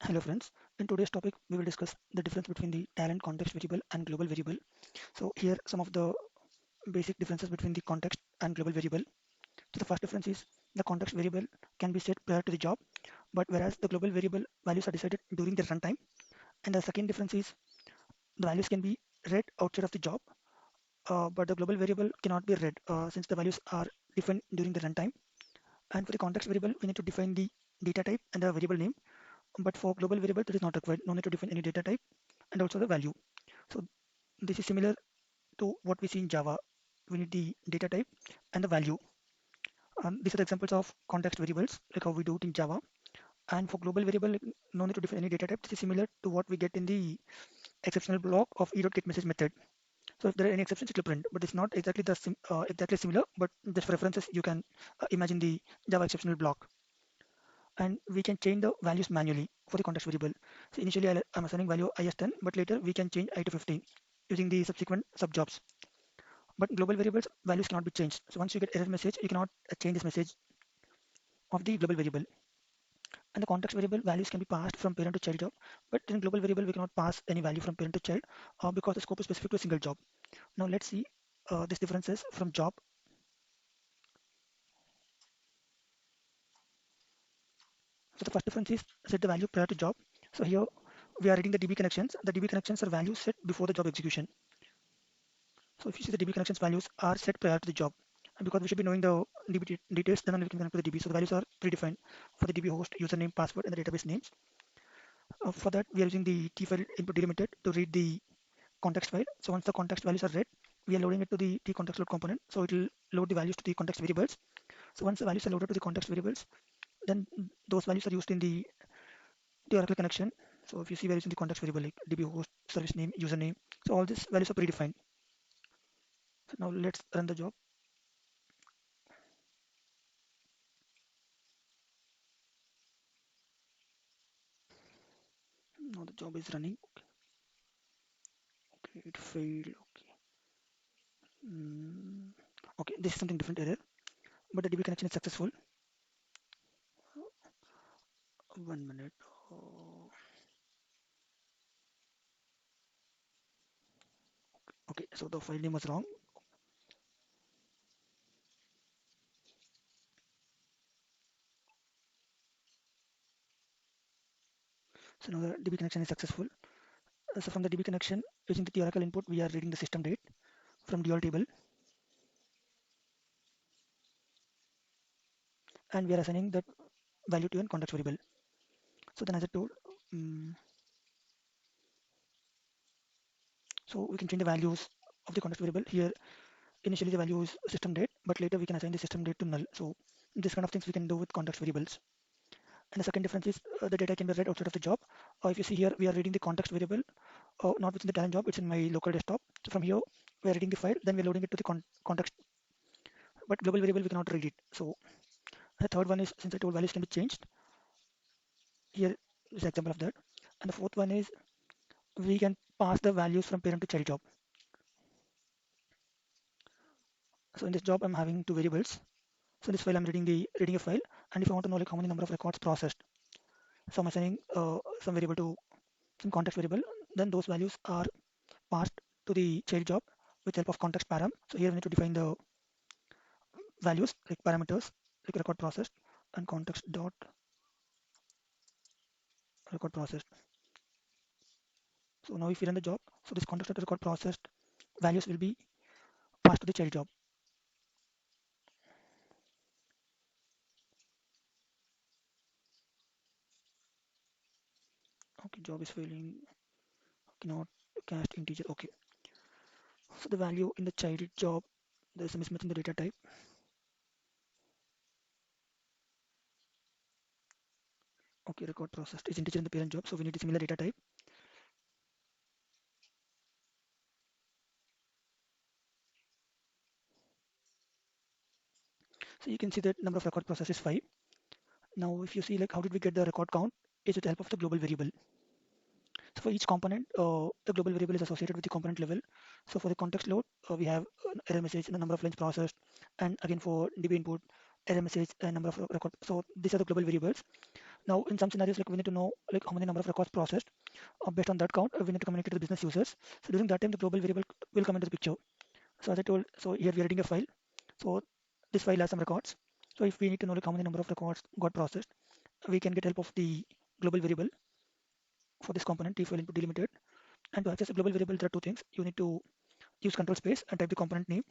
Hello friends, in today's topic we will discuss the difference between the talent context variable and global variable. So here some of the basic differences between the context and global variable. So the first difference is the context variable can be set prior to the job, but whereas the global variable values are decided during the runtime. And the second difference is the values can be read outside of the job, but the global variable cannot be read since the values are defined during the runtime. And for the context variable, we need to define the data type and the variable name. But for global variable, that is not required. No need to define any data type and also the value. So this is similar to what we see in Java. We need the data type and the value. These are the examples of context variables, like how we do it in Java. And for global variable, like, no need to define any data type. This is similar to what we get in the exceptional block of e.getMessage method. So if there are any exceptions, it will print, but it's not exactly exactly similar. But just for references, you can imagine the Java exceptional block, and we can change the values manually for the context variable. So initially, I'm assigning value is10, but later we can change I to 15 using the subsequent subjobs. But global variables values cannot be changed. So once you get error message, you cannot change this message of the global variable. And the context variable values can be passed from parent to child job, but in global variable we cannot pass any value from parent to child because the scope is specific to a single job. Now let's see these differences from job. So the first difference is set the value prior to job. So here we are reading the DB connections. The DB connections are values set before the job execution. So if you see the DB connections values are set prior to the job. And because we should be knowing the DB details, then only we can connect to the DB. So the values are predefined for the DB host, username, password, and the database names. For that, we are using the tfile input delimiter to read the context file. So once the context values are read, we are loading it to the tcontext load component. So it will load the values to the context variables. So once the values are loaded to the context variables, then those values are used in the Oracle connection. So if you see values in the context variable like DB host, service name, username, so all these values are predefined. So now let's run the job. Now the job is running. Okay, it failed. Okay. Mm, okay, this is something different error, but the DB connection is successful. 1 minute. Oh, okay, so the file name was wrong. So now the DB connection is successful. So from the DB connection, using the Oracle input, we are reading the system date from dual table, and we are assigning that value to an context variable. So then as I told, um, so we can change the values of the context variable. Here, initially the value is system date, but later we can assign the system date to null. So this kind of things we can do with context variables. And the second difference is the data can be read outside of the job. If you see here, we are reading the context variable, not within the Talend job, it's in my local desktop. So from here, we are reading the file, then we're loading it to the context, but global variable, we cannot read it. So the third one is, since I told values can be changed, here is an example of that. And the fourth one is, we can pass the values from parent to child job. So in this job, I'm having two variables. So in this file, I'm reading a file, and if I want to know like how many number of records processed, so I'm assigning some variable to some context variable, then those values are passed to the child job with help of context param. So here we need to define the values like parameters like record processed and context dot record processed. So now if we run the job, so this context dot record processed values will be passed to the child job. Okay, job is failing, cannot cast integer. Okay, so the value in the child job, there's a mismatch in the data type. Okay, record processed is integer in the parent job, so we need a similar data type. So you can see that number of record processed is 5. Now if you see like how did we get the record count, is with the help of the global variable. So for each component, the global variable is associated with the component level. So for the context load, we have an error message and the number of lines processed, and again for DB input, error message and number of record. So these are the global variables. Now, in some scenarios, like we need to know like how many number of records processed. Based on that count, we need to communicate to the business users. So during that time, the global variable will come into the picture. So as I told, so here we are reading a file. So this file has some records. So if we need to know like how many number of records got processed, we can get help of the global variable for this component t file input delimited. And to access a global variable, there are two things. You need to use control space and type the component name.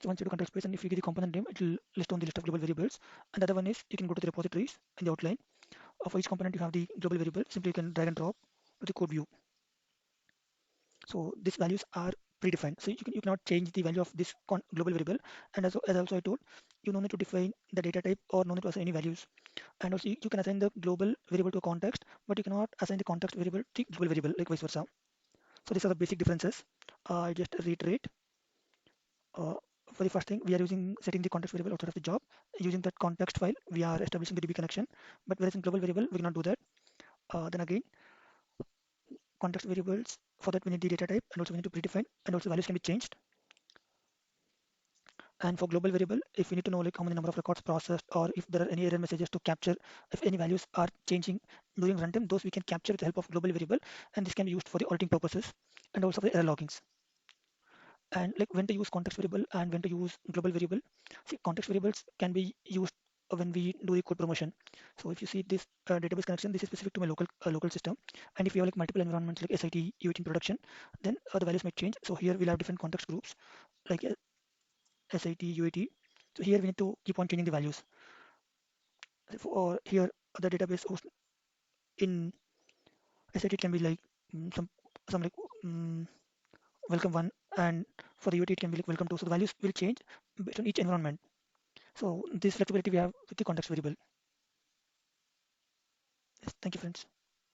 So once you do control space and if you give the component name, it will list on the list of global variables. And the other one is you can go to the repositories in the outline. For each component, you have the global variable. Simply you can drag and drop to the code view. So these values are predefined. So you cannot change the value of this global variable. And as also I told, you don't need to define the data type or no need to assign any values. And also you can assign the global variable to a context, but you cannot assign the context variable to global variable, like vice versa. So these are the basic differences. I just reiterate. Uh, for the first thing, we are using setting the context variable outside of the job. Using that context file, we are establishing the DB connection. But whereas in global variable, we cannot do that. Then again, context variables, for that we need the data type and also we need to predefine and also values can be changed. And for global variable, if we need to know like how many number of records processed or if there are any error messages to capture, if any values are changing during runtime, those we can capture with the help of global variable, and this can be used for the auditing purposes and also for the error loggings. And like when to use context variable and when to use global variable. See, context variables can be used when we do the code promotion. So if you see this database connection, this is specific to my local system. And if you have like multiple environments like SIT, UAT in production, then the values might change. So here we'll have different context groups like SIT, UAT. So here we need to keep on changing the values. Or here the database host in SIT can be like some like welcome one, and for the UAT it can be like welcome two. So the values will change based on each environment. So this flexibility we have with the context variable. Yes, thank you, friends.